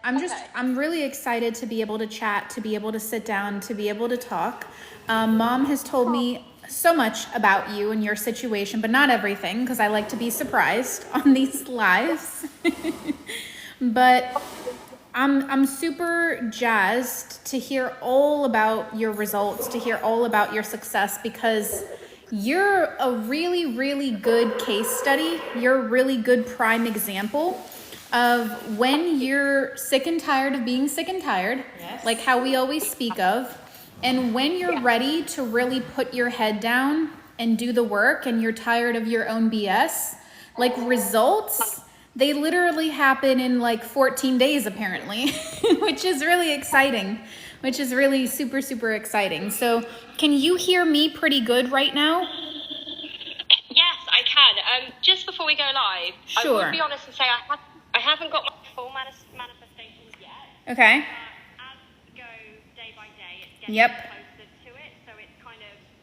I'm really excited to be able to chat, to be able to sit down, to be able to talk. Mom has told me so much about you and your situation, but not everything, because I like to be surprised on these lives. But I'm super jazzed to hear all about your results, to hear all about your success, because you're a really, really good case study. You're a really good prime example of when you're sick and tired of being sick and tired, yes, like how we always speak of, and when you're ready to really put your head down and do the work and you're tired of your own BS, like results, they literally happen in like 14 days apparently, which is really exciting, which is really super, super exciting. So can you hear me pretty good right now? Yes, I can. Just before we go live, sure, I would be honest and say I haven't got my full manifestations yet. Okay. As we go day by day, it's getting Yep. closer to it, so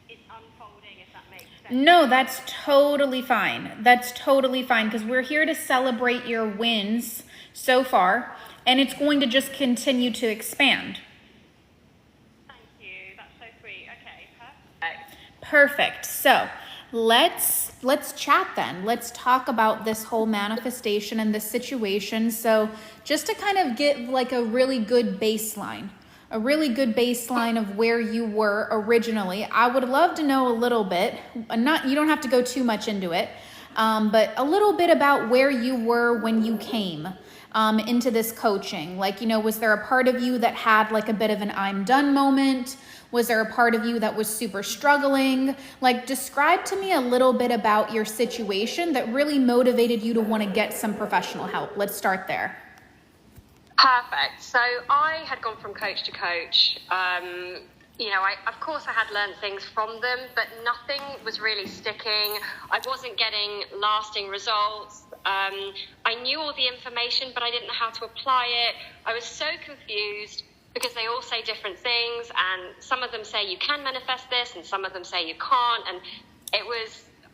it's unfolding, if that makes sense. No, that's totally fine. That's totally fine, because we're here to celebrate your wins so far, and it's going to just continue to expand. Thank you. That's so sweet. Okay, perfect. Perfect. So let's chat then. Let's talk about this whole manifestation and this situation. So just to kind of get like a really good baseline of where you were originally, I would love to know a little bit, you don't have to go too much into it, but a little bit about where you were when you came into this coaching. Like, was there a part of you that had like a bit of an I'm done moment? Was there a part of you that was super struggling? Like, describe to me a little bit about your situation that really motivated you to want to get some professional help. Let's start there. Perfect. So I had gone from coach to coach. Of course I had learned things from them, but nothing was really sticking. I wasn't getting lasting results. I knew all the information, but I didn't know how to apply it. I was so confused because they all say different things, and some of them say you can manifest this, and some of them say you can't. And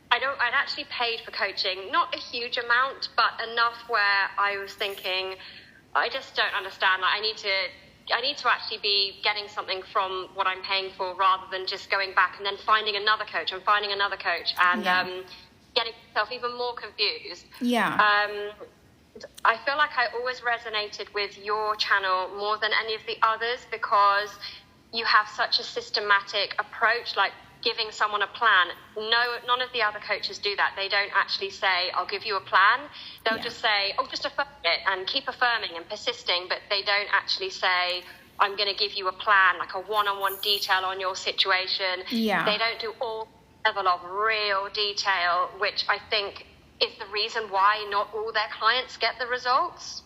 I'd actually paid for coaching, not a huge amount, but enough where I was thinking, I just don't understand. Like, I need to actually be getting something from what I'm paying for, rather than just going back and then finding another coach and getting myself even more confused. Yeah. I feel like I always resonated with your channel more than any of the others, because you have such a systematic approach, like giving someone a plan. None of the other coaches do that. They don't actually say, I'll give you a plan. They'll just say, just affirm it and keep affirming and persisting, but they don't actually say, I'm going to give you a plan, like a one-on-one detail on your situation. Yeah. They don't do all level of real detail, which I think is the reason why not all their clients get the results.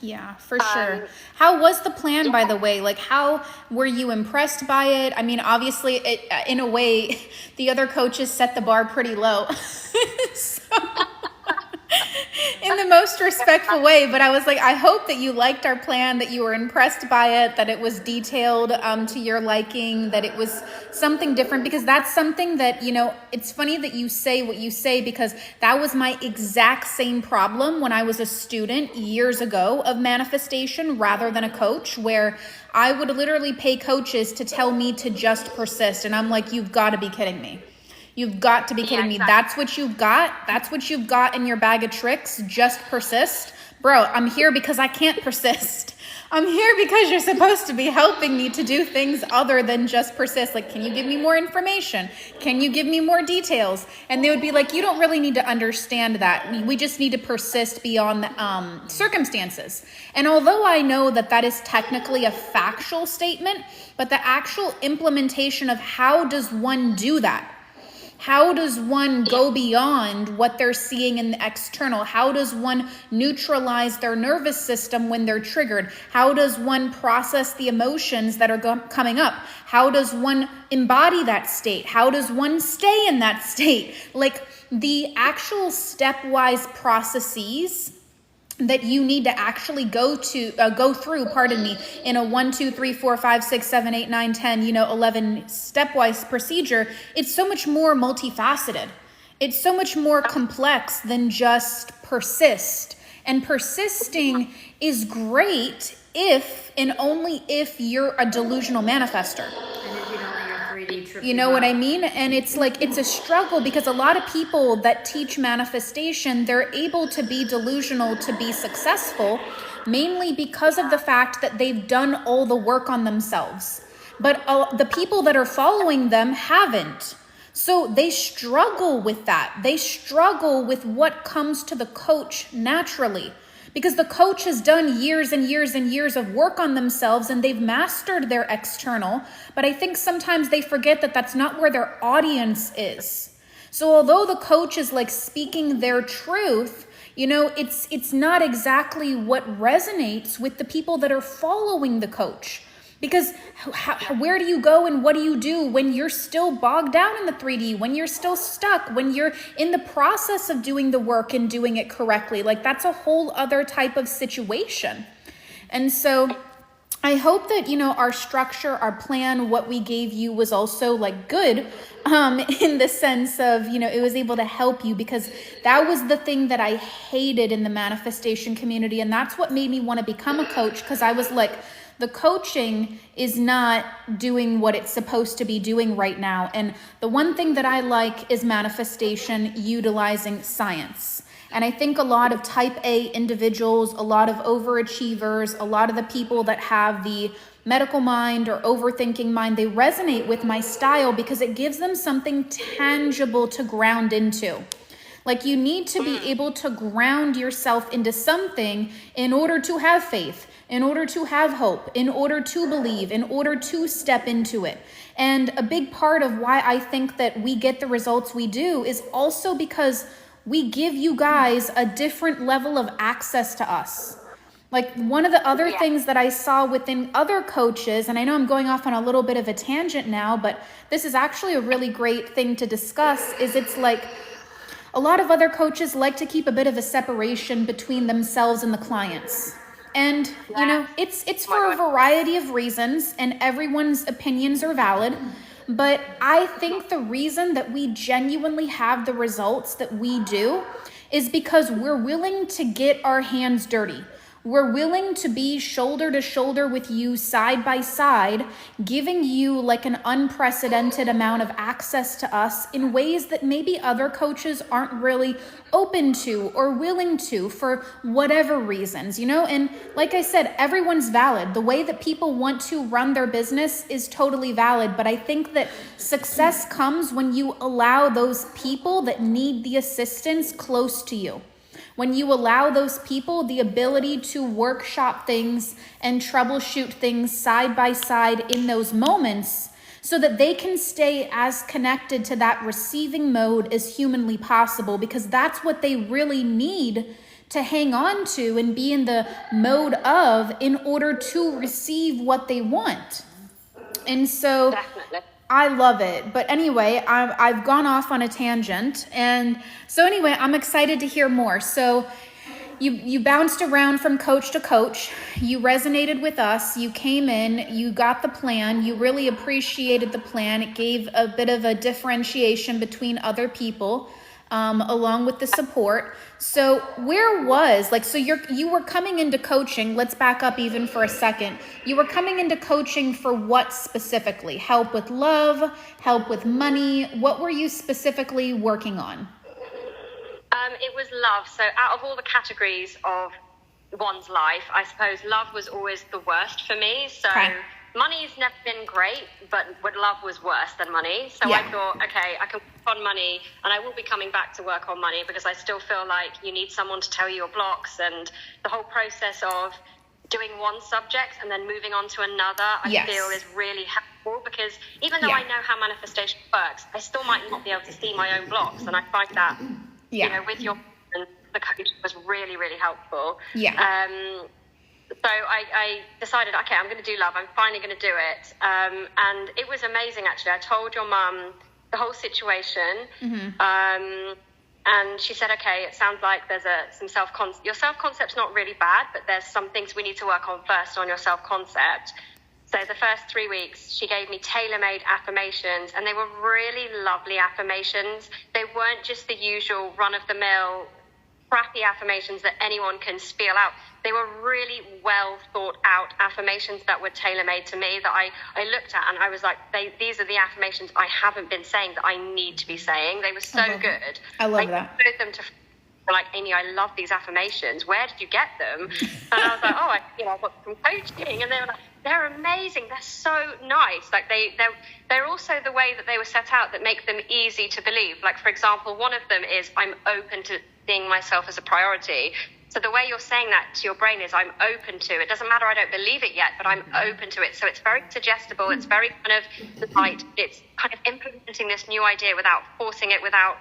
Yeah, for sure. How was the plan, by the way? Like, how were you impressed by it? I mean, obviously, in a way, the other coaches set the bar pretty low. So, in the most respectful way, but I was like, I hope that you liked our plan, that you were impressed by it, that it was detailed to your liking, that it was something different, because that's something that, it's funny that you say what you say, because that was my exact same problem when I was a student years ago of manifestation rather than a coach, where I would literally pay coaches to tell me to just persist. And I'm like, you've got to be kidding me. You've got to be kidding me. That's what you've got. That's what you've got in your bag of tricks. Just persist. Bro, I'm here because I can't persist. I'm here because you're supposed to be helping me to do things other than just persist. Like, can you give me more information? Can you give me more details? And they would be like, you don't really need to understand that. We just need to persist beyond the circumstances. And although I know that that is technically a factual statement, but the actual implementation of how does one do that? How does one go beyond what they're seeing in the external? How does one neutralize their nervous system when they're triggered? How does one process the emotions that are coming up? How does one embody that state? How does one stay in that state? Like, the actual stepwise processes that you need to actually go through, in a 1, 2, 3, 4, 5, 6, 7, 8, 9, 10, 11 stepwise procedure. It's so much more multifaceted. It's so much more complex than just persist And persisting is great if and only if you're a delusional manifester. And if you don't let your 3D trip You know what I mean? And it's like, it's a struggle because a lot of people that teach manifestation, they're able to be delusional to be successful, mainly because of the fact that they've done all the work on themselves. But the people that are following them haven't. So they struggle with that. They struggle with what comes to the coach naturally, because the coach has done years and years and years of work on themselves and they've mastered their external. But I think sometimes they forget that that's not where their audience is. So although the coach is like speaking their truth, you know, it's not exactly what resonates with the people that are following the coach. Because where do you go and what do you do when you're still bogged down in the 3D, when you're still stuck, when you're in the process of doing the work and doing it correctly? Like, that's a whole other type of situation. And so I hope that, you know, our structure, our plan, what we gave you was also like good in the sense of, you know, it was able to help you, because that was the thing that I hated in the manifestation community. And that's what made me want to become a coach, because I was like, the coaching is not doing what it's supposed to be doing right now. And the one thing that I like is manifestation utilizing science. And I think a lot of type A individuals, a lot of overachievers, a lot of the people that have the medical mind or overthinking mind, they resonate with my style because it gives them something tangible to ground into. Like, you need to be able to ground yourself into something in order to have faith, in order to have hope, in order to believe, in order to step into it. And a big part of why I think that we get the results we do is also because we give you guys a different level of access to us. Like, one of the other things that I saw within other coaches, and I know I'm going off on a little bit of a tangent now, but this is actually a really great thing to discuss, is it's like, a lot of other coaches like to keep a bit of a separation between themselves and the clients. And, you know, it's for a variety of reasons, and everyone's opinions are valid. But I think the reason that we genuinely have the results that we do is because we're willing to get our hands dirty. We're willing to be shoulder to shoulder with you, side by side, giving you like an unprecedented amount of access to us in ways that maybe other coaches aren't really open to or willing to for whatever reasons, you know? And like I said, everyone's valid. The way that people want to run their business is totally valid. But I think that success comes when you allow those people that need the assistance close to you. When you allow those people the ability to workshop things and troubleshoot things side by side in those moments, so that they can stay as connected to that receiving mode as humanly possible, because that's what they really need to hang on to and be in the mode of in order to receive what they want. And so Definitely. I love it. But anyway, I've gone off on a tangent. And so anyway, I'm excited to hear more. So you bounced around from coach to coach. You resonated with us. You came in, you got the plan. You really appreciated the plan. It gave a bit of a differentiation between other people, along with the support. So you were coming into coaching. Let's back up even for a second. You were coming into coaching for what specifically? Help with love, help with money. What were you specifically working on? It was love. So out of all the categories of one's life, I suppose love was always the worst for me. So money's never been great, but love was worse than money. So I thought, okay, I can work on money, and I will be coming back to work on money, because I still feel like you need someone to tell you your blocks, and the whole process of doing one subject and then moving on to another, I feel is really helpful, because even though I know how manifestation works, I still might not be able to see my own blocks, and I find that, you know, with your the coach was really, really helpful. So I decided, okay, I'm going to do love. I'm finally going to do it. And it was amazing, actually. I told your mum the whole situation. And she said, okay, it sounds like there's some self-concept. Your self-concept's not really bad, but there's some things we need to work on first on your self-concept. So the first 3 weeks, she gave me tailor-made affirmations, and they were really lovely affirmations. They weren't just the usual run-of-the-mill crappy affirmations that anyone can spiel out. They were really well thought out affirmations that were tailor-made to me, that I looked at and I was like, these are the affirmations I haven't been saying that I need to be saying. They were so good. I love that. I showed them to like, Amy, I love these affirmations. Where did you get them? And I was like, I got them from coaching. And they were like, they're amazing. They're so nice. Like they're also the way that they were set out that make them easy to believe. Like, for example, one of them is, I'm open to seeing myself as a priority. So the way you're saying that to your brain is, I'm open to it. Doesn't matter, I don't believe it yet, but I'm open to it. So it's very suggestible. It's very kind of light. It's kind of implementing this new idea without forcing it, without,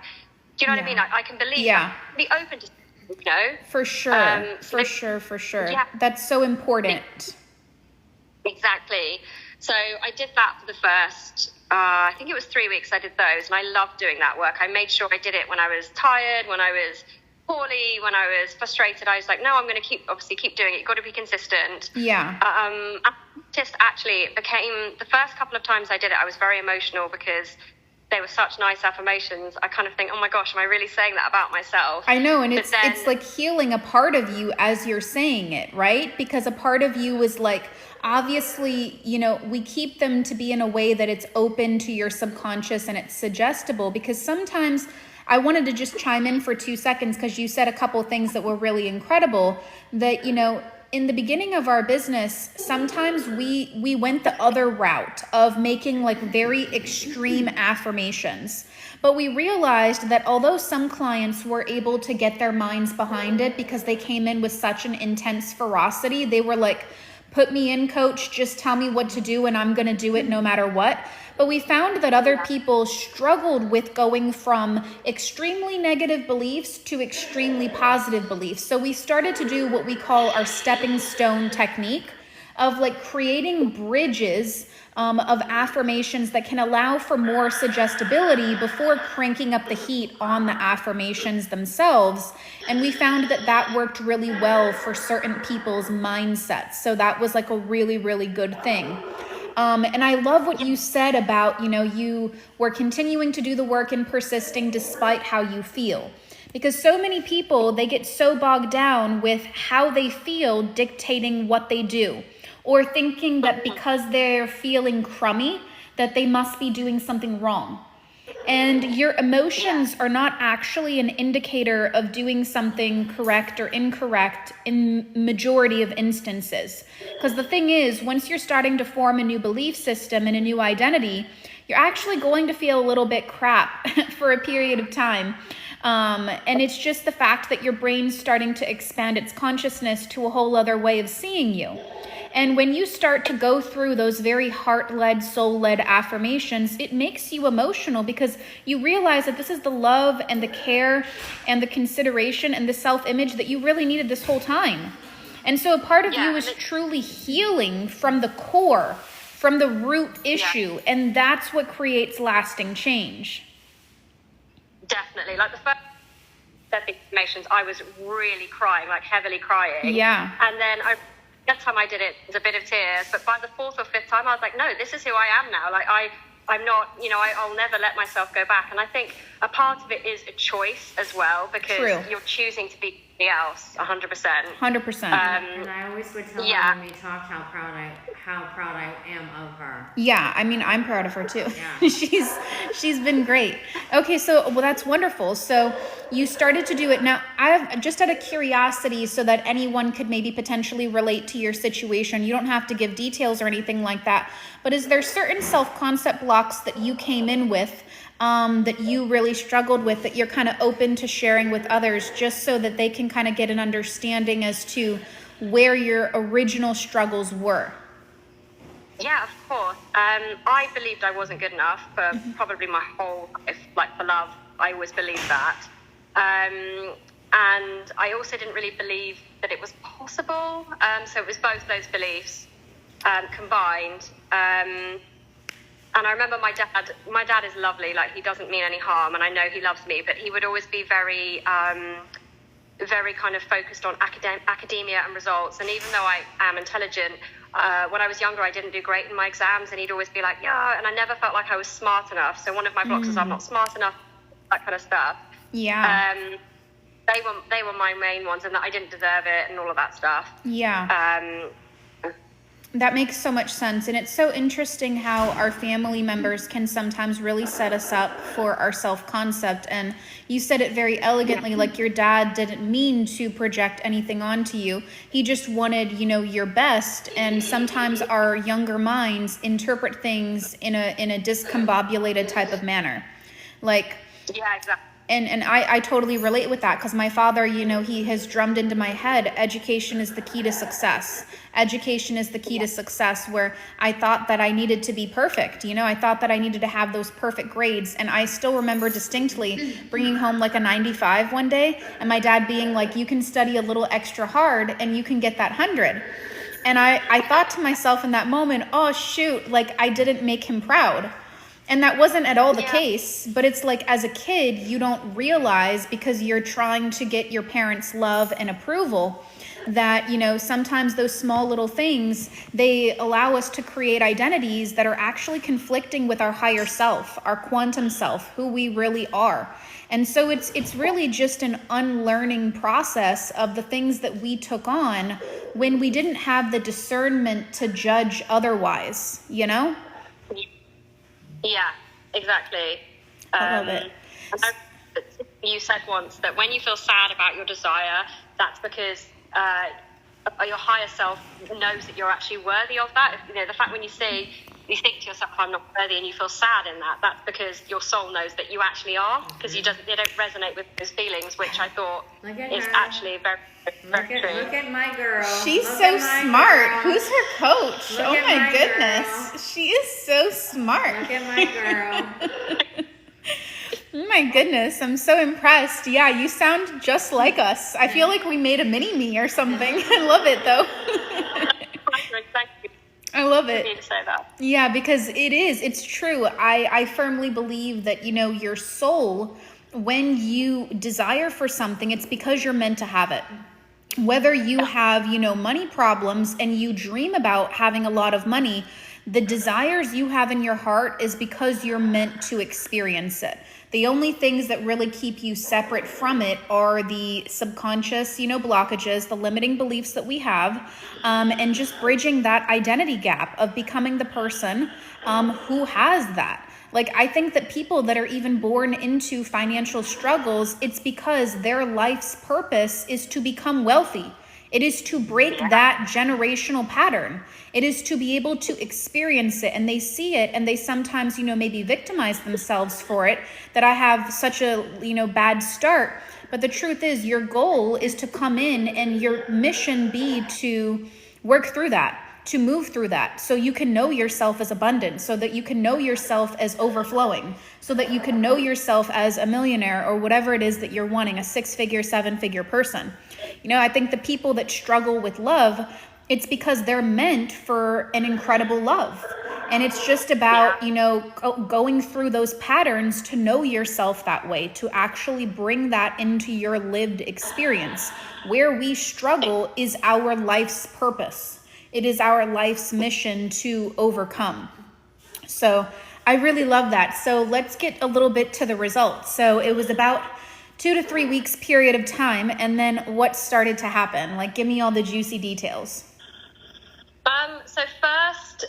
do you know what I mean? I can believe that. Be open to it, you know? For sure. For sure. Yeah. That's so important. Exactly. So I did that for the first, I think it was 3 weeks I did those, and I loved doing that work. I made sure I did it when I was tired, when I was poorly, when I was frustrated. I was like, no, I'm going to keep doing it. You've got to be consistent. Yeah. Just actually, it became, the first couple of times I did it, I was very emotional because they were such nice affirmations. I kind of think, oh my gosh, am I really saying that about myself? I know, and it's like healing a part of you as you're saying it, right? Because a part of you is like, obviously, you know, we keep them to be in a way that it's open to your subconscious and it's suggestible, because sometimes I wanted to just chime in for 2 seconds because you said a couple things that were really incredible, that, you know, in the beginning of our business, sometimes we went the other route of making like very extreme affirmations. But we realized that although some clients were able to get their minds behind it because they came in with such an intense ferocity, they were like, put me in, coach, just tell me what to do and I'm going to do it no matter what. But we found that other people struggled with going from extremely negative beliefs to extremely positive beliefs. So we started to do what we call our stepping stone technique of like creating bridges of affirmations that can allow for more suggestibility before cranking up the heat on the affirmations themselves. And we found that that worked really well for certain people's mindsets. So that was like a really, really good thing. And I love what you said about, you know, you were continuing to do the work and persisting despite how you feel. Because so many people, they get so bogged down with how they feel dictating what they do, or thinking that because they're feeling crummy, that they must be doing something wrong. And your emotions are not actually an indicator of doing something correct or incorrect in majority of instances. Because the thing is, once you're starting to form a new belief system and a new identity, you're actually going to feel a little bit crap for a period of time. And it's just the fact that your brain's starting to expand its consciousness to a whole other way of seeing you. And when you start to go through those very heart-led, soul-led affirmations, it makes you emotional because you realize that this is the love and the care and the consideration and the self-image that you really needed this whole time. And so a part of you is truly healing from the core, from the root issue, and that's what creates lasting change. Definitely. Like the first affirmations, I was really crying, like heavily crying. Yeah. And then that time I did it, there was a bit of tears, but by the 4th or 5th time, I was like, no, this is who I am now. Like I'm not, you know, I'll never let myself go back. And I think a part of it is a choice as well, because you're choosing to be somebody else, 100%. 100%. And I always would tell her when we talked how proud I am of her. Yeah, I mean, I'm proud of her too. Yeah. She's been great. Okay, so well, that's wonderful. So you started to do it. Now, I've just out of curiosity, so that anyone could maybe potentially relate to your situation. You don't have to give details or anything like that. But is there certain self-concept blocks that you came in with that you really struggled with, that you're kind of open to sharing with others, just so that they can kind of get an understanding as to where your original struggles were? Yeah, of course. I believed I wasn't good enough for probably my whole life. Like for love, I always believed that. And I also didn't really believe that it was possible. So it was both those beliefs combined. And I remember my dad is lovely. Like, he doesn't mean any harm, and I know he loves me, but he would always be very kind of focused on academia and results. And even though I am intelligent, when I was younger, I didn't do great in my exams, and he'd always be like, yeah, and I never felt like I was smart enough. So one of my blocks is I'm not smart enough, that kind of stuff. Yeah. they were my main ones, and that I didn't deserve it and all of that stuff. Yeah. That makes so much sense. And it's so interesting how our family members can sometimes really set us up for our self-concept. And you said it very elegantly, like your dad didn't mean to project anything onto you. He just wanted, your best. And sometimes our younger minds interpret things in a discombobulated type of manner. Like, yeah, exactly. And I totally relate with that, because my father, he has drummed into my head, education is the key to success. Education is the key to success, where I thought that I needed to be perfect. I thought that I needed to have those perfect grades. And I still remember distinctly bringing home like a 95 one day, and my dad being like, you can study a little extra hard and you can get that 100. And I thought to myself in that moment, oh shoot, like I didn't make him proud. And that wasn't at all the case, but it's like as a kid, you don't realize, because you're trying to get your parents' love and approval, that, sometimes those small little things, they allow us to create identities that are actually conflicting with our higher self, our quantum self, who we really are. And so it's really just an unlearning process of the things that we took on when we didn't have the discernment to judge otherwise, Yeah, exactly. I love it. You said once that when you feel sad about your desire, that's because your higher self knows that you're actually worthy of that. The fact when you think to yourself, I'm not worthy, and you feel sad in that, that's because your soul knows that you actually are, because they don't resonate with those feelings, which I thought is actually very, very true. Look at my girl. She's so smart. Girl. Who's her coach? Oh my goodness. Girl. She is so smart. Look at my girl. Oh my goodness, I'm so impressed. Yeah, you sound just like us. I feel like we made a mini-me or something. I love it though. Thank you. I love it. I need to say that. Yeah, because it's true. I firmly believe that, your soul, when you desire for something, it's because you're meant to have it. Whether you have, money problems and you dream about having a lot of money, the desires you have in your heart is because you're meant to experience it. The only things that really keep you separate from it are the subconscious, blockages, the limiting beliefs that we have, and just bridging that identity gap of becoming the person who has that. Like, I think that people that are even born into financial struggles, it's because their life's purpose is to become wealthy. It is to break that generational pattern. It is to be able to experience it, and they see it, and they sometimes, maybe victimize themselves for it, that I have such a, bad start. But the truth is, your goal is to come in and your mission be to work through that, to move through that, so you can know yourself as abundant, so that you can know yourself as overflowing, so that you can know yourself as a millionaire or whatever it is that you're wanting, a 6-figure, 7-figure person. I think the people that struggle with love, it's because they're meant for an incredible love. And it's just about, going through those patterns to know yourself that way, to actually bring that into your lived experience. Where we struggle is our life's purpose. It is our life's mission to overcome. So I really love that. So let's get a little bit to the results. So it was about 2 to 3 weeks period of time, and then what started to happen? Like, give me all the juicy details. So first,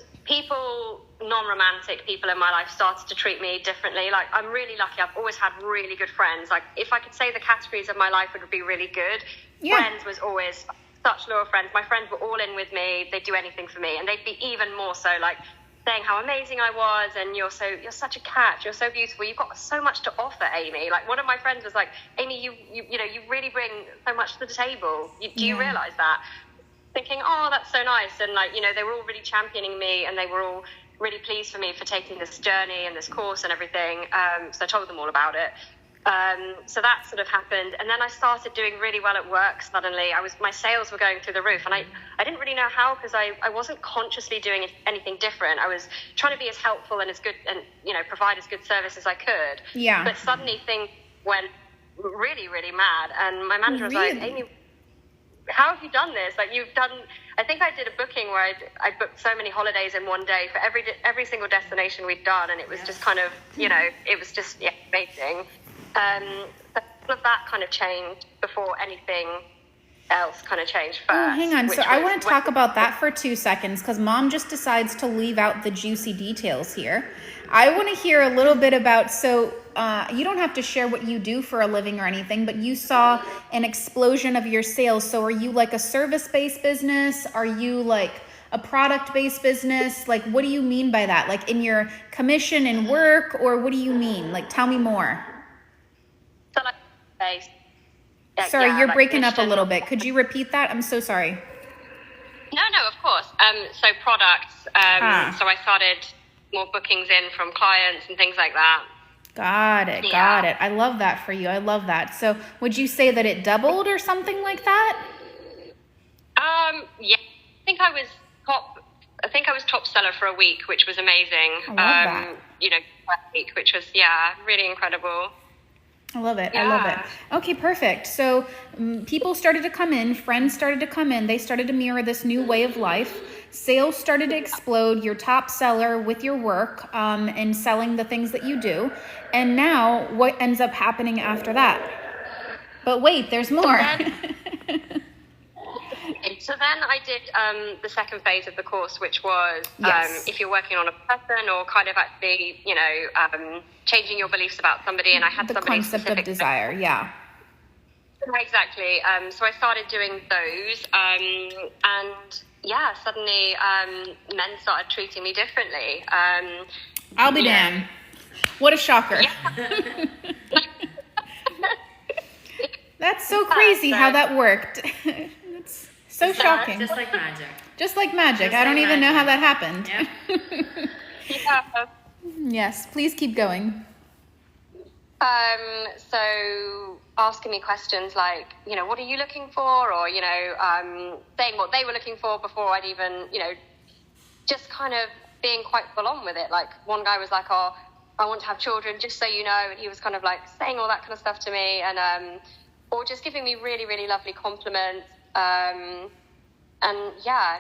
non-romantic people in my life started to treat me differently. Like, I'm really lucky. I've always had really good friends. Like, if I could say the categories of my life would be really good, friends was always such loyal friends. My friends were all in with me. They'd do anything for me, and they'd be even more so, like, saying how amazing I was, and you're such a catch, you're so beautiful, you've got so much to offer, Amy. Like, one of my friends was like, Amy, you really bring so much to the table. Do you realize that? Thinking, oh, that's so nice. And like, they were all really championing me, and they were all really pleased for me for taking this journey and this course and everything. So I told them all about it. So that sort of happened, and then I started doing really well at work. Suddenly, my sales were going through the roof, and I didn't really know how, because I wasn't consciously doing anything different. I was trying to be as helpful and as good, and provide as good service as I could. Yeah. But suddenly things went really, really mad, and my manager was like, Amy, how have you done this? Like, I think I did a booking where I booked so many holidays in one day for every single destination we'd done, and it was just kind of, it was just amazing. all of that kind of changed before anything else kind of changed first. Oh, hang on. So I want to talk about that for 2 seconds because Mom just decides to leave out the juicy details here. I want to hear a little bit about, so you don't have to share what you do for a living or anything, but you saw an explosion of your sales. So are you like a service-based business? Are you like a product-based business? Like, what do you mean by that? Like in your commission and work, or what do you mean? Like, tell me more. So like based. Sorry, Yeah, you're like breaking up a mission. little bit. Could you repeat that? I'm so sorry. No, of course. So products. So I started more bookings in from clients and things like that. Got it. I love that for you. I love that. So would you say that it doubled or something like that? Yeah. I think I was top seller for a week, which was amazing. I love that. Week, which was really incredible. I love it. I love it. Okay, perfect. So people started to come in, friends started to come in, they started to mirror this new way of life. Sales started to explode. You're top seller with your work and selling the things that you do. And now what ends up happening after that? But wait, there's more. So then I did the second phase of the course, which was if you're working on a person or kind of actually, changing your beliefs about somebody. And I had The somebody concept specific of desire, yeah. Exactly. So I started doing those, and suddenly men started treating me differently. I'll be damned. What a shocker. That's so crazy how that worked. It's so shocking. Just like magic. Just like magic. I don't like even know how that magic. happened. Yeah. Yes, please keep going. So asking me questions like, what are you looking for? Or, saying what they were looking for before I'd even, just kind of being quite full on with it. Like one guy was like, oh, I want to have children, just so you know. And he was kind of like saying all that kind of stuff to me. And, or just giving me really, really lovely compliments.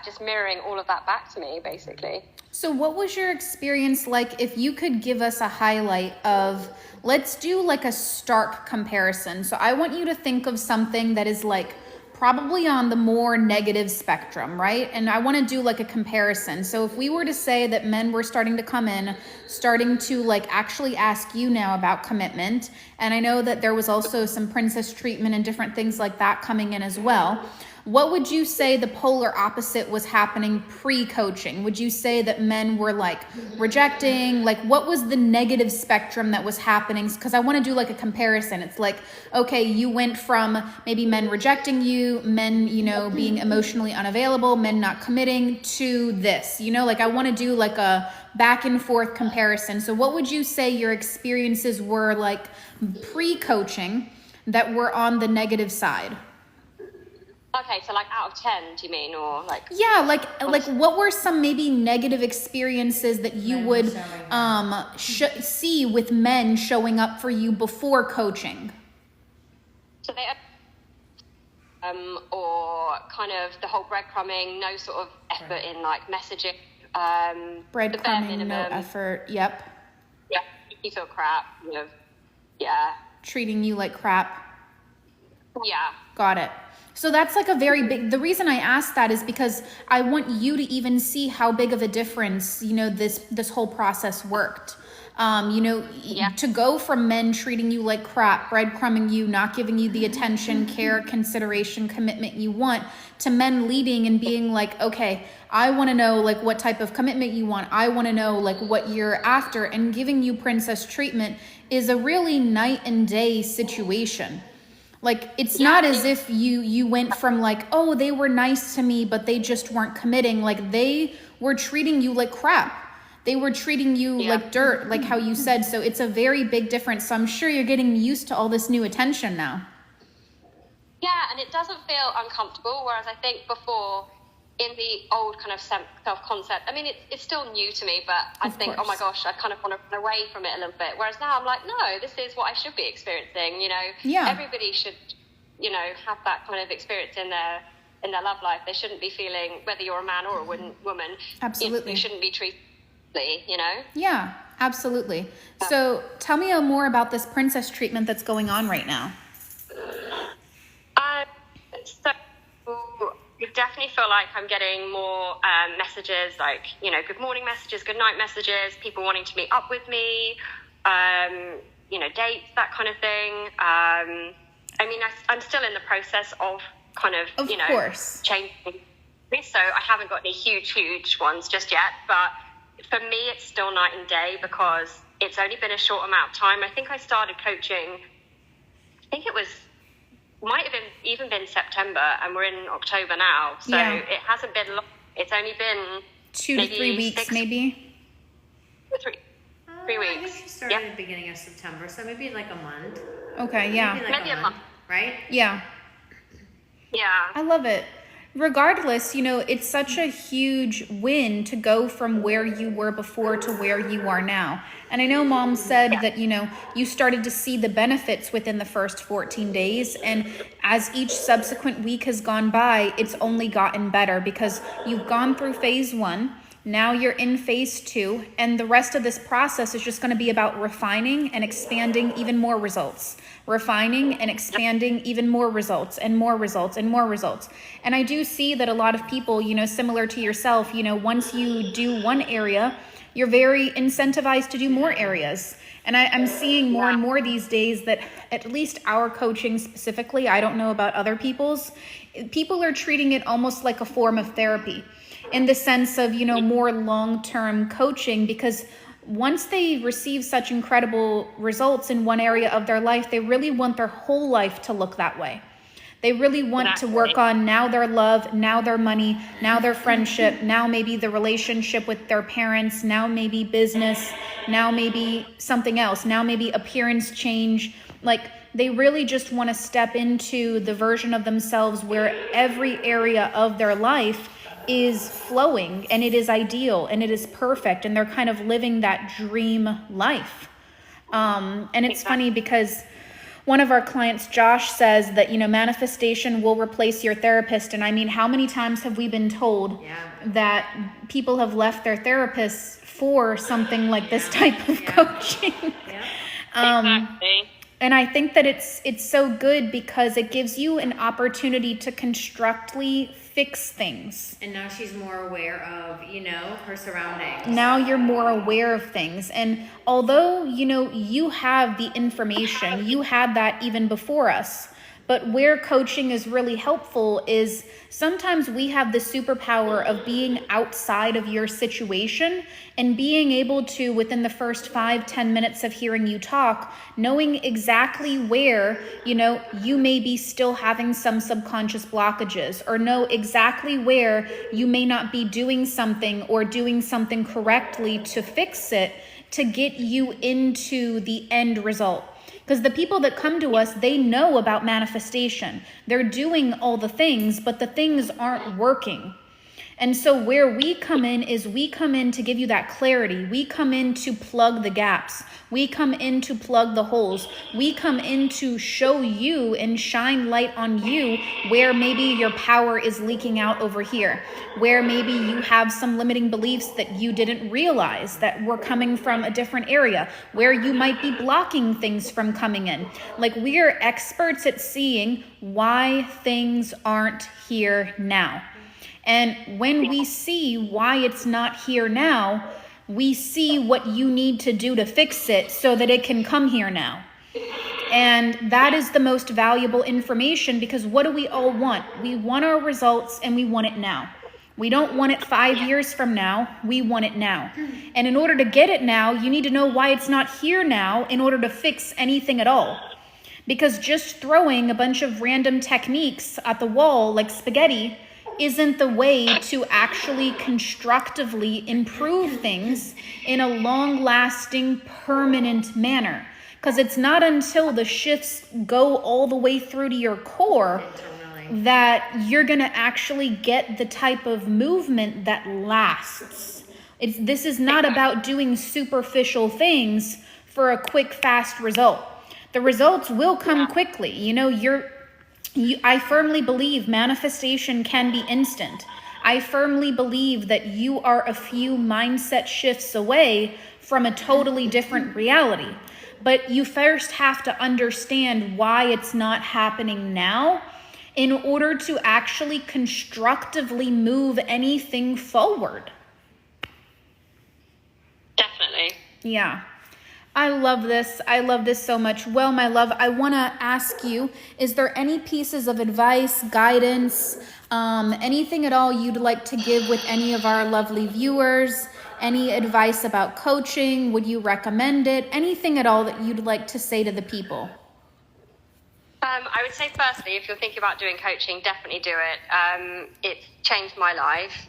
Just mirroring all of that back to me, basically. So what was your experience like? If you could give us a highlight of, let's do like a stark comparison. So I want you to think of something that is like probably on the more negative spectrum, right? And I want to do like a comparison. So if we were to say that men were starting to come in, starting to like actually ask you now about commitment, and I know that there was also some princess treatment and different things like that coming in as well. What would you say the polar opposite was happening pre-coaching? Would you say that men were like rejecting? Like what was the negative spectrum that was happening? Because I want to do like a comparison. It's like, okay, you went from maybe men rejecting you, men, being emotionally unavailable, men not committing, to this, like I want to do like a back and forth comparison. So what would you say your experiences were like pre-coaching that were on the negative side? Okay, so like out of 10, do you mean, or like? Yeah, like what were some maybe negative experiences that you would see with men showing up for you before coaching? So they, or kind of the whole breadcrumbing, no sort of effort in like messaging. Breadcrumbing, no effort. Yep. Yeah, you feel crap. Yeah. Treating you like crap. Yeah. Got it. So that's like a very big, the reason I asked that is because I want you to even see how big of a difference, this whole process worked. To go from men treating you like crap, breadcrumbing you, not giving you the attention, care, consideration, commitment you want, to men leading and being like, okay, I want to know like what type of commitment you want. I want to know like what you're after, and giving you princess treatment is a really night and day situation. Like, it's not as if you went from like, oh, they were nice to me, but they just weren't committing. Like, they were treating you like crap. They were treating you like dirt, like how you said. So it's a very big difference. So I'm sure you're getting used to all this new attention now. Yeah, and it doesn't feel uncomfortable, whereas I think before, in the old kind of self-concept, I mean, it's still new to me, but I think, oh my gosh, I kind of want to run away from it a little bit. Whereas now I'm like, no, this is what I should be experiencing. Everybody should, have that kind of experience in their love life. They shouldn't be feeling, whether you're a man or a woman, absolutely, you shouldn't be treated, Yeah, absolutely. So tell me more about this princess treatment that's going on right now. definitely feel like I'm getting more messages, like, you know, good morning messages, good night messages, people wanting to meet up with me, you know, dates, that kind of thing. I mean, I'm still in the process of kind of you know, course, changing. So I haven't got any huge ones just yet. But for me, it's still night and day because it's only been a short amount of time. I think I started coaching, I think it might have even been September, and we're in October now. So it hasn't been long. It's only been 2 to 3 weeks, maybe. 3 weeks. I think she started at the beginning of September, so maybe like a month. Okay, yeah. Maybe a month. Right? Yeah. Yeah. I love it. Regardless, you know, it's such a huge win to go from where you were before to where you are now. And I know Mom said that, you know, you started to see the benefits within the first 14 days. And as each subsequent week has gone by, it's only gotten better because you've gone through phase 1. Now you're in phase 2, and the rest of this process is just going to be about refining and expanding even more results. Refining and expanding even more results and more results and more results. And I do see that a lot of people, you know, similar to yourself, you know, once you do one area, you're very incentivized to do more areas. And I'm seeing more and more these days that at least our coaching specifically, I don't know about other people's, people are treating it almost like a form of therapy, in the sense of, you know, more long-term coaching, because once they receive such incredible results in one area of their life, they really want their whole life to look that way. They really want to work on now their love, now their money, now their friendship, now maybe the relationship with their parents, now maybe business, now maybe something else, now maybe appearance change. Like, they really just want to step into the version of themselves where every area of their life is flowing and it is ideal and it is perfect, and they're kind of living that dream life. And it's funny because one of our clients, Josh, says that, you know, manifestation will replace your therapist. And I mean, how many times have we been told that people have left their therapists for something like this type of coaching? Exactly. And I think that it's so good because it gives you an opportunity to constructively fix things. And now she's more aware of, you know, her surroundings. Now you're more aware of things. And although, you know, you have the information, you had that even before us. But where coaching is really helpful is sometimes we have the superpower of being outside of your situation and being able to, within the first 5-10 minutes of hearing you talk, knowing exactly where, you know, you may be still having some subconscious blockages, or know exactly where you may not be doing something or doing something correctly to fix it, to get you into the end result. Because the people that come to us, they know about manifestation. They're doing all the things, but the things aren't working. And so where we come in is we come in to give you that clarity. We come in to plug the gaps. We come in to plug the holes. We come in to show you and shine light on you where maybe your power is leaking out over here, where maybe you have some limiting beliefs that you didn't realize that were coming from a different area, where you might be blocking things from coming in. Like, we are experts at seeing why things aren't here now. And when we see why it's not here now, we see what you need to do to fix it so that it can come here now. And that is the most valuable information, because what do we all want? We want our results, and we want it now. We don't want it 5 years from now. We want it now. And in order to get it now, you need to know why it's not here now in order to fix anything at all. Because just throwing a bunch of random techniques at the wall like spaghetti isn't the way to actually constructively improve things in a long-lasting, permanent manner. Because it's not until the shifts go all the way through to your core that you're going to actually get the type of movement that lasts. This is not about doing superficial things for a quick, fast result. The results will come quickly. You know, I firmly believe manifestation can be instant. I firmly believe that you are a few mindset shifts away from a totally different reality. But you first have to understand why it's not happening now. in order to actually constructively move anything forward. Definitely. Yeah. I love this. I love this so much. Well, my love, I want to ask you, is there any pieces of advice, guidance, anything at all you'd like to give with any of our lovely viewers? Any advice about coaching? Would you recommend it? Anything at all that you'd like to say to the people? I would say, firstly, if you're thinking about doing coaching, definitely do it. It's changed my life.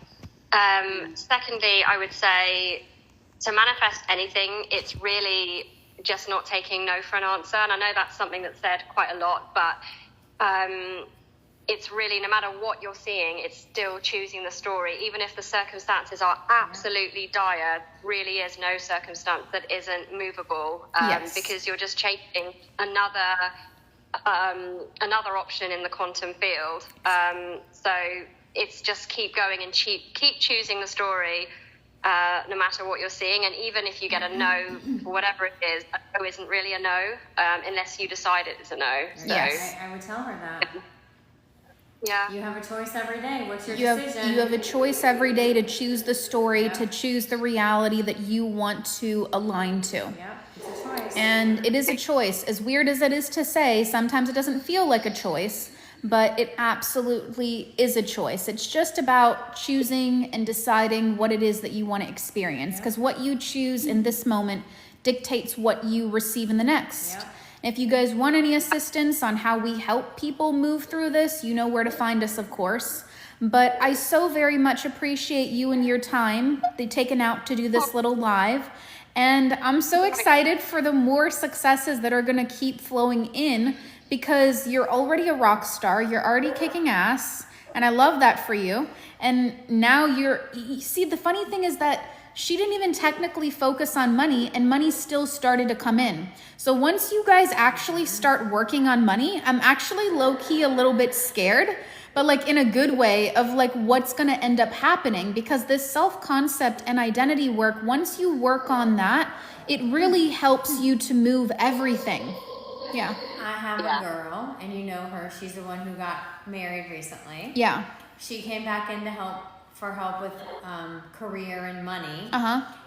Secondly, I would say, to manifest anything, it's really just not taking no for an answer. And I know that's something that's said quite a lot, but it's really, no matter what you're seeing, it's still choosing the story. Even if the circumstances are absolutely dire, really is no circumstance that isn't movable, because you're just chasing another option in the quantum field. So it's just keep going and keep choosing the story. No matter what you're seeing, and even if you get a no for whatever it is, a no isn't really a no, unless you decide it's a no. So, Yes, I would tell her that. Yeah. You have a choice every day. What's your decision? You have a choice every day to choose the story, to choose the reality that you want to align to. Yep, it's a choice. And it is a choice. As weird as it is to say, sometimes it doesn't feel like a choice, but it absolutely is a choice. It's just about choosing and deciding what it is that you want to experience, because what you choose in this moment dictates what you receive in the next. Yep. If you guys want any assistance on how we help people move through this, you know where to find us, of course. But I so very much appreciate you and your time taken out to do this little live. And I'm so excited for the more successes that are going to keep flowing in, because you're already a rock star. You're already kicking ass. And I love that for you. And now you see, the funny thing is that she didn't even technically focus on money, and money still started to come in. So once you guys actually start working on money, I'm actually low-key a little bit scared, but like in a good way, of like what's going to end up happening, because this self-concept and identity work, once you work on that, it really helps you to move everything. Yeah. I have a girl, and you know her. She's the one who got married recently. Yeah. She came back in to help with career and money.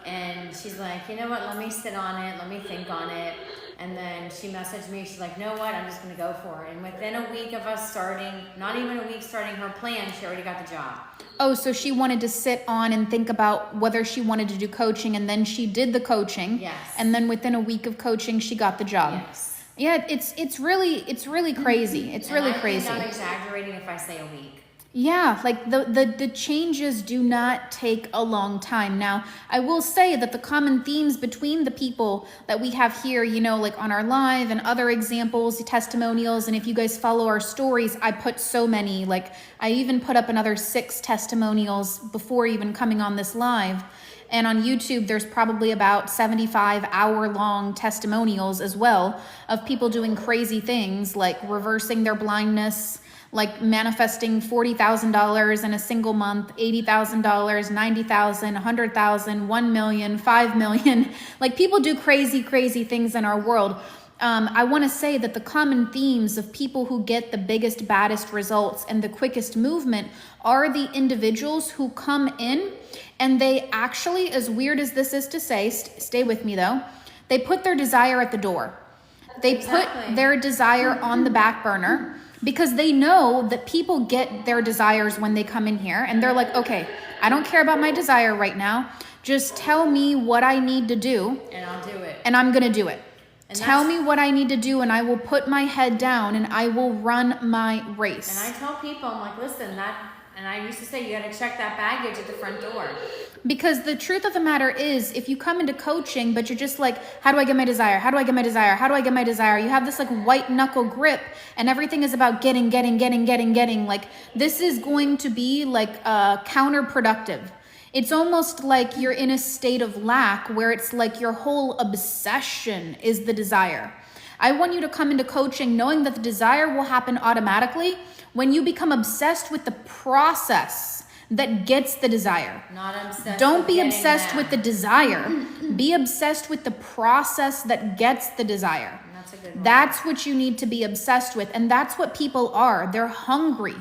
And she's like, you know what, let me sit on it, let me think on it. And then she messaged me, she's like, know what, I'm just gonna go for it. And within a week of us starting, not even a week starting her plan, she already got the job. Oh, so she wanted to sit on and think about whether she wanted to do coaching, and then she did the coaching. Yes. And then within a week of coaching, she got the job. Yes. Yeah, it's really crazy. It's really crazy. I'm exaggerating if I say a week. Yeah, like the changes do not take a long time. Now, I will say that the common themes between the people that we have here, you know, like on our live and other examples, testimonials, and if you guys follow our stories, I put so many, like I even put up another 6 testimonials before even coming on this live. And on YouTube, there's probably about 75 hour-long testimonials as well of people doing crazy things like reversing their blindness, like manifesting $40,000 in a single month, $80,000, $90,000, $100,000, $1 million, $5 million. Like people do crazy, crazy things in our world. I want to say that the common themes of people who get the biggest, baddest results and the quickest movement are the individuals who come in and they actually, as weird as this is to say, stay with me though, they put their desire at the door. They put their desire on the back burner, because they know that people get their desires when they come in here, and they're like, okay, I don't care about my desire right now. Just tell me what I need to do. And I'll do it. And I'm going to do it. And tell me what I need to do, and I will put my head down and I will run my race. And I tell people, I'm like, listen, and I used to say, you got to check that baggage at the front door. Because the truth of the matter is, if you come into coaching, but you're just like, how do I get my desire? How do I get my desire? How do I get my desire? You have this like white knuckle grip, and everything is about getting. Like this is going to be like counterproductive. It's almost like you're in a state of lack where it's like your whole obsession is the desire. I want you to come into coaching knowing that the desire will happen automatically when you become obsessed with the process that gets the desire. Not obsessed. Don't be obsessed with the desire. Be obsessed with the process that gets the desire. No, That's a good one. That's what you need to be obsessed with. And that's what people are. They're hungry.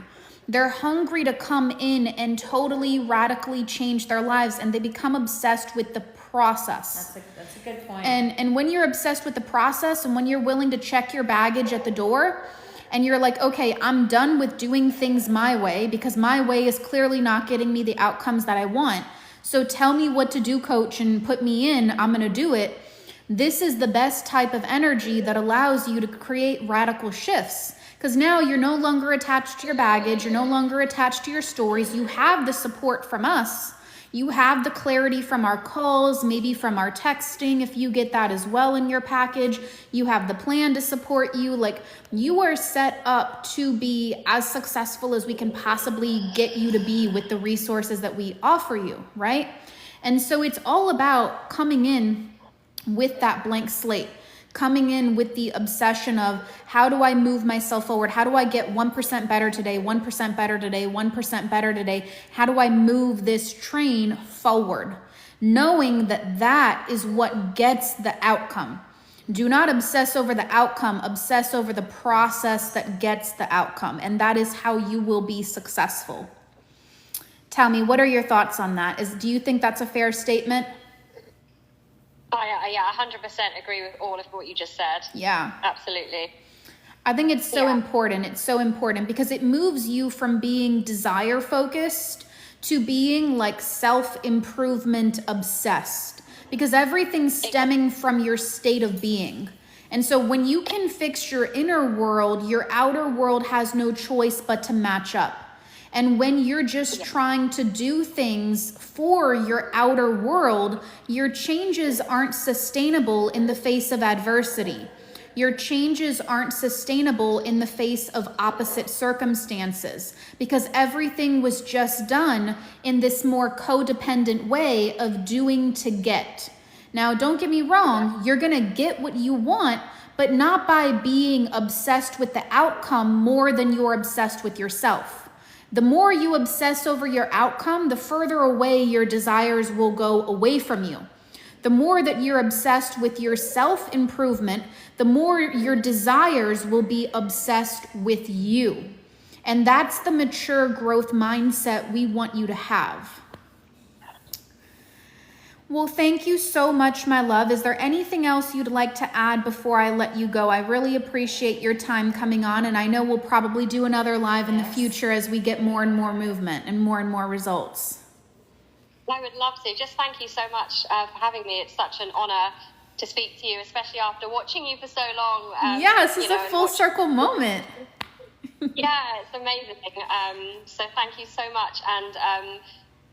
They're hungry to come in and totally radically change their lives, and they become obsessed with the process. That's a good point. And when you're obsessed with the process, and when you're willing to check your baggage at the door, and you're like, okay, I'm done with doing things my way because my way is clearly not getting me the outcomes that I want. So tell me what to do, coach, and put me in. I'm going to do it. This is the best type of energy that allows you to create radical shifts. Because now you're no longer attached to your baggage. You're no longer attached to your stories. You have the support from us. You have the clarity from our calls, maybe from our texting, if you get that as well in your package. You have the plan to support you. Like, you are set up to be as successful as we can possibly get you to be with the resources that we offer you, right? And so it's all about coming in with that blank slate. Coming in with the obsession of, how do I move myself forward? How do I get 1% better today, 1% better today, 1% better today? How do I move this train forward? Knowing that that is what gets the outcome. Do not obsess over the outcome, obsess over the process that gets the outcome. And that is how you will be successful. Tell me, what are your thoughts on that? Do you think that's a fair statement? Yeah, 100% agree with all of what you just said. Yeah. Absolutely. I think it's so important. It's so important because it moves you from being desire focused to being like self-improvement obsessed, because everything's stemming from your state of being. And so when you can fix your inner world, your outer world has no choice but to match up. And when you're just trying to do things for your outer world, your changes aren't sustainable in the face of adversity. Your changes aren't sustainable in the face of opposite circumstances, because everything was just done in this more codependent way of doing to get. Now, don't get me wrong, you're going to get what you want, but not by being obsessed with the outcome more than you're obsessed with yourself. The more you obsess over your outcome, the further away your desires will go away from you. The more that you're obsessed with your self-improvement, the more your desires will be obsessed with you. And that's the mature growth mindset we want you to have. Well, thank you so much, my love. Is there anything else you'd like to add before I let you go? I really appreciate your time coming on, and I know we'll probably do another live in the future as we get more and more movement and more results. I would love to. Just thank you so much for having me. It's such an honor to speak to you, especially after watching you for so long. This is a full circle moment. Yeah, it's amazing. So thank you so much, and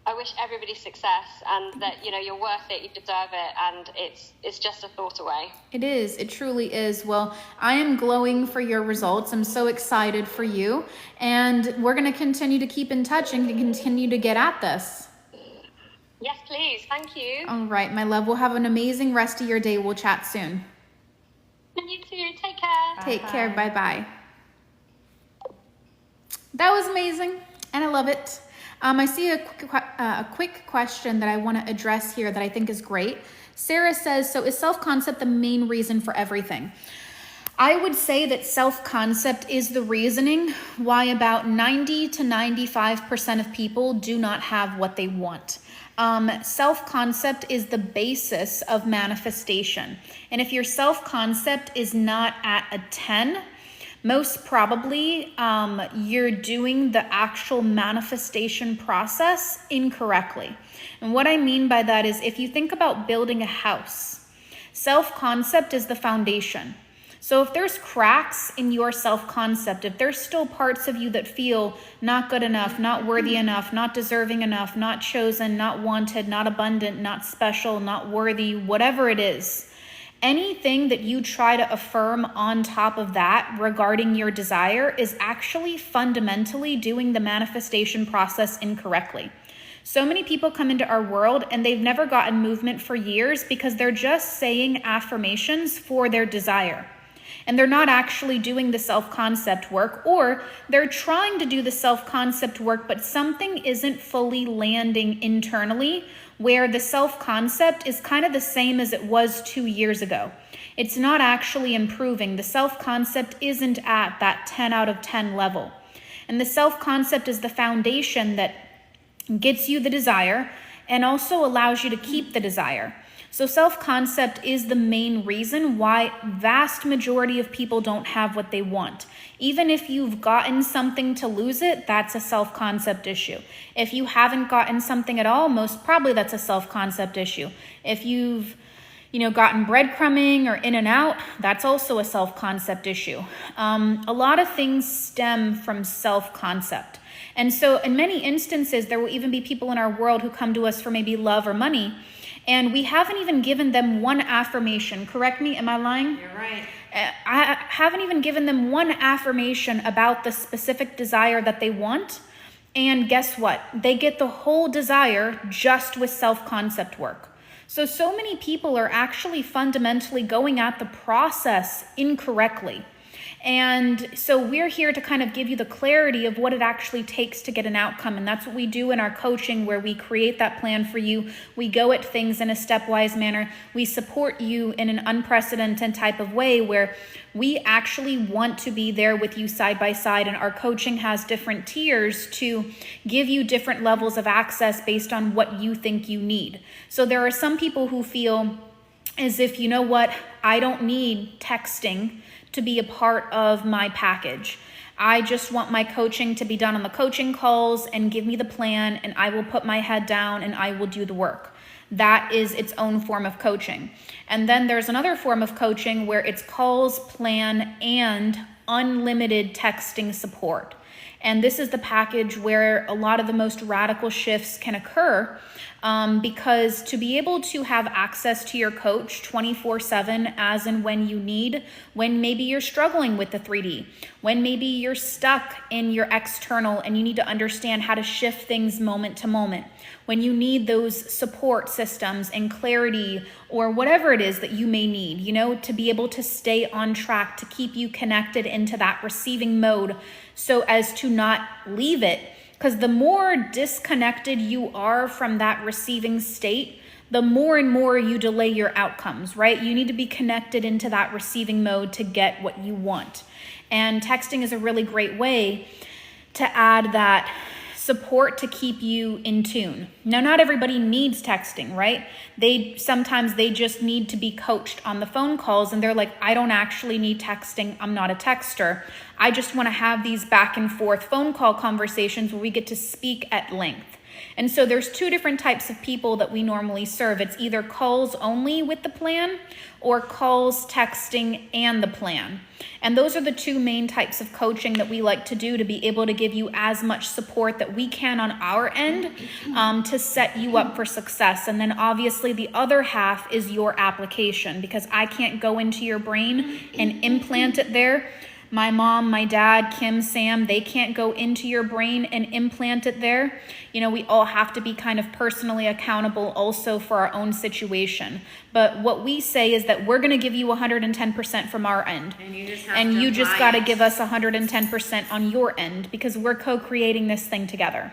I wish everybody success, and that you're worth it, you deserve it, and it's just a thought away. It is. It truly is. Well, I am glowing for your results. I'm so excited for you, and we're going to continue to keep in touch and continue to get at this. Yes, please. Thank you. All right, my love. We'll have an amazing rest of your day. We'll chat soon. And you too. Take care. Take care. Bye-bye. That was amazing, and I love it. I see a quick question that I want to address here that I think is great. Sarah says, so is self-concept the main reason for everything? I would say that self-concept is the reasoning why about 90 to 95% of people do not have what they want. Self-concept is the basis of manifestation. And if your self-concept is not at a 10, most probably you're doing the actual manifestation process incorrectly. And what I mean by that is, if you think about building a house, self-concept is the foundation. So if there's cracks in your self-concept, if there's still parts of you that feel not good enough, not worthy enough, not deserving enough, not chosen, not wanted, not abundant, not special, not worthy, whatever it is, anything that you try to affirm on top of that regarding your desire is actually fundamentally doing the manifestation process incorrectly. So many people come into our world and they've never gotten movement for years because they're just saying affirmations for their desire. And they're not actually doing the self-concept work, or they're trying to do the self-concept work, but something isn't fully landing internally, where the self-concept is kind of the same as it was 2 years ago. It's not actually improving. The self-concept isn't at that 10 out of 10 level. And the self-concept is the foundation that gets you the desire and also allows you to keep the desire. So self-concept is the main reason why vast majority of people don't have what they want. Even if you've gotten something to lose it, that's a self-concept issue. If you haven't gotten something at all, most probably that's a self-concept issue. If you've gotten breadcrumbing or in and out, that's also a self-concept issue. A lot of things stem from self-concept. And so in many instances, there will even be people in our world who come to us for maybe love or money, and we haven't even given them one affirmation. Correct me, am I lying? You're right. I haven't even given them one affirmation about the specific desire that they want. And guess what? They get the whole desire just with self-concept work. So many people are actually fundamentally going at the process incorrectly. And so we're here to kind of give you the clarity of what it actually takes to get an outcome. And that's what we do in our coaching, where we create that plan for you. We go at things in a stepwise manner. We support you in an unprecedented type of way where we actually want to be there with you side by side. And our coaching has different tiers to give you different levels of access based on what you think you need. So there are some people who feel as if, you know what, I don't need texting to be a part of my package. I just want my coaching to be done on the coaching calls and give me the plan, and I will put my head down and I will do the work. That is its own form of coaching. And then there's another form of coaching where it's calls, plan, and unlimited texting support. And this is the package where a lot of the most radical shifts can occur, because to be able to have access to your coach 24/7 as and when you need, when maybe you're struggling with the 3D, when maybe you're stuck in your external and you need to understand how to shift things moment to moment, when you need those support systems and clarity or whatever it is that you may need, to be able to stay on track, to keep you connected into that receiving mode so as to not leave it. Because the more disconnected you are from that receiving state, the more and more you delay your outcomes, right? You need to be connected into that receiving mode to get what you want. And texting is a really great way to add that support to keep you in tune. Now, not everybody needs texting, right? Sometimes they just need to be coached on the phone calls, and they're like, I don't actually need texting. I'm not a texter. I just want to have these back and forth phone call conversations where we get to speak at length. And so there's two different types of people that we normally serve. It's either calls only with the plan or calls, texting, and the plan. And those are the two main types of coaching that we like to do to be able to give you as much support that we can on our end to set you up for success. And then obviously the other half is your application, because I can't go into your brain and implant it there. My mom, my dad, Kim, Sam, they can't go into your brain and implant it there. We all have to be kind of personally accountable also for our own situation. But what we say is that we're going to give you 110% from our end. And you just got to give us 110% on your end, because we're co-creating this thing together.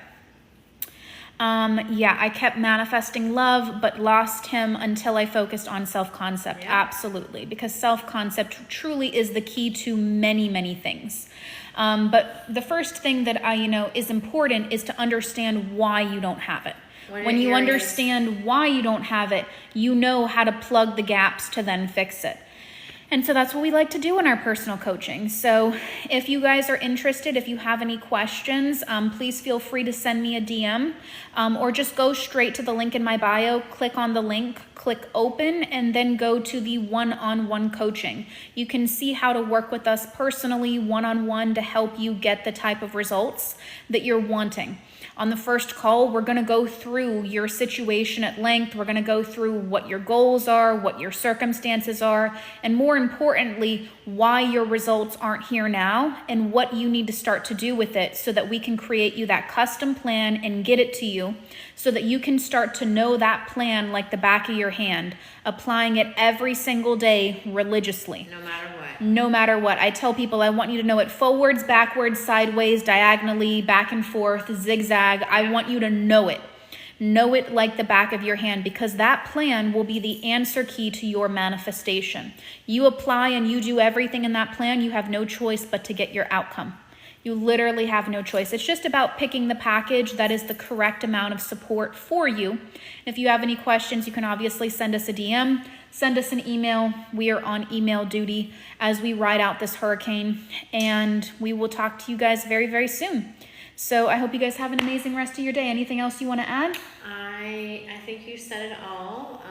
I kept manifesting love, but lost him until I focused on self-concept. Yeah. Absolutely. Because self-concept truly is the key to many, many things. But the first thing that is important is to understand why you don't have it. When you understand why you don't have it, you know how to plug the gaps to then fix it. And so that's what we like to do in our personal coaching. So if you guys are interested, if you have any questions, please feel free to send me a DM, or just go straight to the link in my bio, click on the link, click open, and then go to the one-on-one coaching. You can see how to work with us personally, one-on-one, to help you get the type of results that you're wanting. On the first call, we're going to go through your situation at length. We're going to go through what your goals are, what your circumstances are, and more importantly, why your results aren't here now and what you need to start to do with it so that we can create you that custom plan and get it to you so that you can start to know that plan like the back of your hand, applying it every single day religiously. No matter what. I tell people I want you to know it forwards, backwards, sideways, diagonally, back and forth, zigzag. I want you to know it, Know it like the back of your hand, because that plan will be the answer key to your manifestation. You apply and you do everything in that plan, you have no choice but to get your outcome. You literally have no choice. It's just about picking the package that is the correct amount of support for you. And if you have any questions, you can obviously send us a DM, send us an email. We are on email duty as we ride out this hurricane, and we will talk to you guys very, very soon. So I hope you guys have an amazing rest of your day. Anything else you want to add? I think you said it all.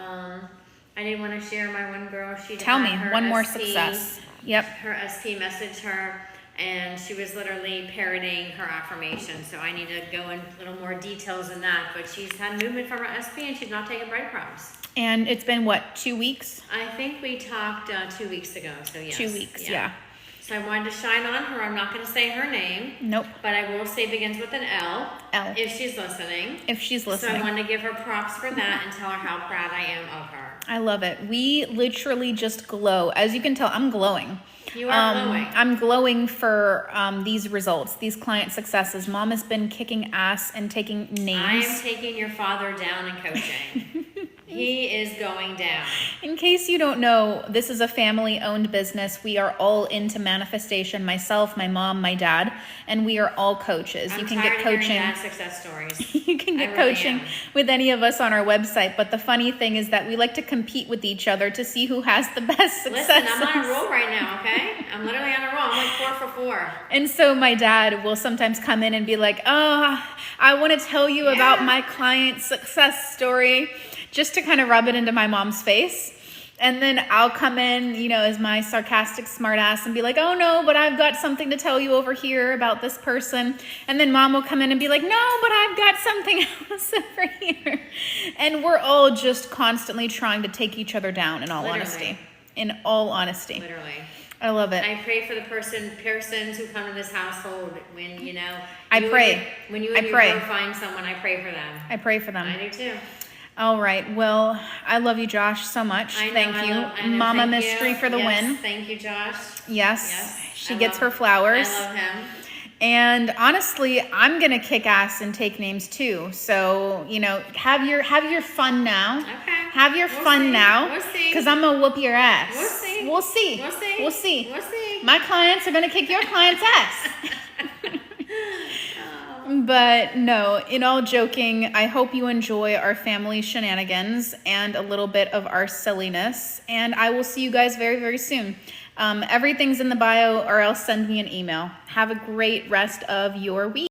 I did want to share my one girl. She Tell me, her one more SP, success. Yep. Her SP messaged her, and she was literally parroting her affirmations. So I need to go in a little more details in that. But she's had movement from her SP, and she's not taking breadcrumbs. And it's been, what, 2 weeks? I think we talked 2 weeks ago. So yes. 2 weeks, yeah. So I wanted to shine on her. I'm not going to say her name. Nope. But I will say begins with an L. L. If she's listening. If she's listening. So I wanted to give her props for that and tell her how proud I am of her. I love it. We literally just glow. As you can tell, I'm glowing. You are glowing. I'm glowing for these results, these client successes. Mom has been kicking ass and taking names. I am taking your father down in coaching. He is going down. In case you don't know, this is a family-owned business. We are all into manifestation. Myself, my mom, my dad, and we are all coaches. You can get coaching. Dad's success stories. You can get coaching with any of us on our website. But the funny thing is that we like to compete with each other to see who has the best successes. Listen, I'm on a roll right now, okay? I'm literally on a roll. I'm like 4 for 4. And so my dad will sometimes come in and be like, "Oh, I want to tell you about my client success story," just to kind of rub it into my mom's face. And then I'll come in, you know, as my sarcastic smartass and be like, "Oh no, but I've got something to tell you over here about this person." And then mom will come in and be like, "No, but I've got something else over here." And we're all just constantly trying to take each other down, in all honesty. In all honesty. Literally. I love it. I pray for the persons who come to this household when, you know. When you and your girl find someone, I pray for them. I pray for them. I do too. All right. Well, I love you, Josh, so much. Thank you. Mama Mystery for the win. Thank you, Josh. Yes. She gets her flowers. I love him. And honestly, I'm going to kick ass and take names too. So, you know, have your fun now. Okay. Have your fun now. We'll see. Because I'm going to whoop your ass. We'll see. We'll see. We'll see. We'll see. We'll see. My clients are going to kick your client's ass. But no, in all joking, I hope you enjoy our family shenanigans and a little bit of our silliness. And I will see you guys very, very soon. Everything's in the bio, or else send me an email. Have a great rest of your week.